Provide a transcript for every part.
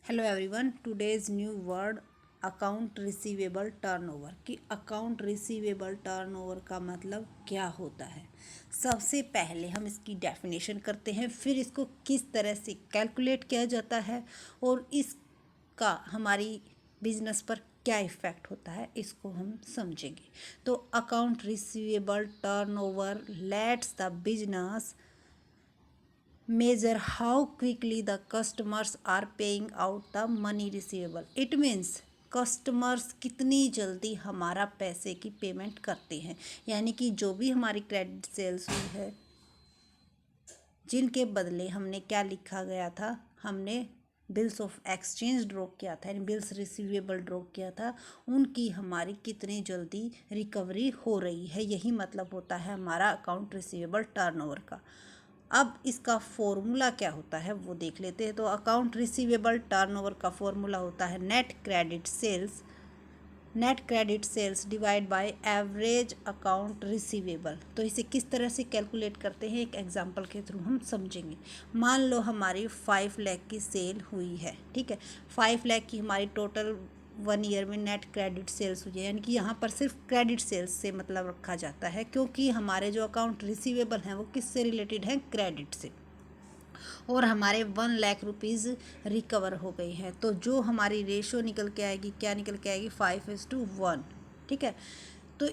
Hello everyone, today's new word account receivable turnover. कि account receivable turnover का मतलब क्या होता है। सबसे पहले हम इसकी डेफिनेशन करते हैं, फिर इसको किस तरह से कैलकुलेट किया जाता है और इसका हमारी बिजनेस पर क्या इफ़ेक्ट होता है, इसको हम समझेंगे। तो account receivable turnover let's the business measure how quickly the customers are paying out the money receivable. It means customers कितनी जल्दी हमारा पैसे की पेमेंट करते हैं, यानी कि जो भी हमारी क्रेडिट सेल्स हुई है, जिनके बदले हमने क्या लिखा गया था, हमने बिल्स ऑफ एक्सचेंज ड्रॉ किया था, यानी बिल्स रिसीवेबल ड्रॉ किया था, उनकी हमारी कितनी जल्दी रिकवरी हो रही है। यही मतलब होता है हमारा अकाउंट रिसीवेबल टर्नओवर का। अब इसका फॉर्मूला क्या होता है वो देख लेते हैं। तो अकाउंट रिसीवेबल टर्नओवर का फॉर्मूला होता है net credit sales divide by average account receivable. तो इसे किस तरह से कैलकुलेट करते हैं, एक एग्जांपल के थ्रू हम समझेंगे। मान लो हमारी 5 लाख की सेल हुई है, ठीक है। 5 लाख की हमारी टोटल 1 ईयर में नेट क्रेडिट सेल्स हुई है, यानी कि यहाँ पर सिर्फ क्रेडिट सेल्स से मतलब रखा जाता है, क्योंकि हमारे जो अकाउंट रिसीवेबल हैं वो किससे रिलेटेड हैं, क्रेडिट से। और हमारे 1 लाख रुपीज़ रिकवर हो गई हैं। तो जो हमारी रेशो निकल के आएगी, क्या निकल के आएगी, 5:1। ठीक है। तो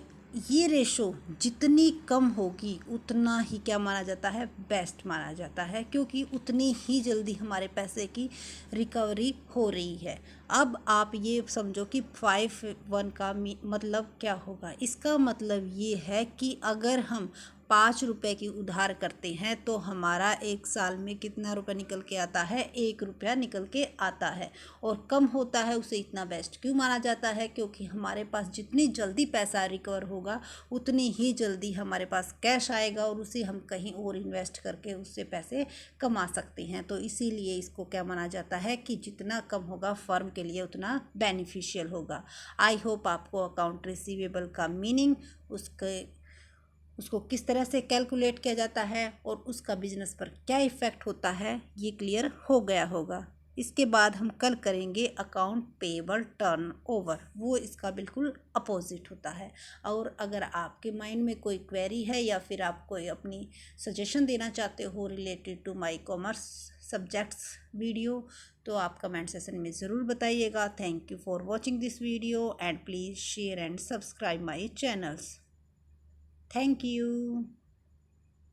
ये रेशो जितनी कम होगी उतना ही क्या माना जाता है, बेस्ट माना जाता है, क्योंकि उतनी ही जल्दी हमारे पैसे की रिकवरी हो रही है। अब आप ये समझो कि 5:1 का मतलब क्या होगा। इसका मतलब ये है कि अगर हम 5 रुपए की उधार करते हैं तो हमारा 1 साल में कितना रुपया निकल के आता है, 1 रुपया निकल के आता है। और कम होता है उसे इतना बेस्ट क्यों माना जाता है, क्योंकि हमारे पास जितनी जल्दी पैसा रिकवर होगा उतनी ही जल्दी हमारे पास कैश आएगा और उसे हम कहीं और इन्वेस्ट करके उससे पैसे कमा सकते हैं। तो इसीलिए इसको क्या माना जाता है कि जितना कम होगा फर्म के लिए उतना बेनिफिशियल होगा। आई होप आपको अकाउंट रिसीवेबल का मीनिंग, उसको किस तरह से कैलकुलेट किया जाता है और उसका बिजनेस पर क्या इफ़ेक्ट होता है, ये क्लियर हो गया होगा। इसके बाद हम कल करेंगे अकाउंट पेएबल टर्न ओवर, वो इसका बिल्कुल अपोजिट होता है। और अगर आपके माइंड में कोई क्वेरी है या फिर आप कोई अपनी सजेशन देना चाहते हो related to my commerce subjects video, तो आप कमेंट सेशन में ज़रूर बताइएगा। Thank you for watching this video and please share and subscribe my channels. Thank you.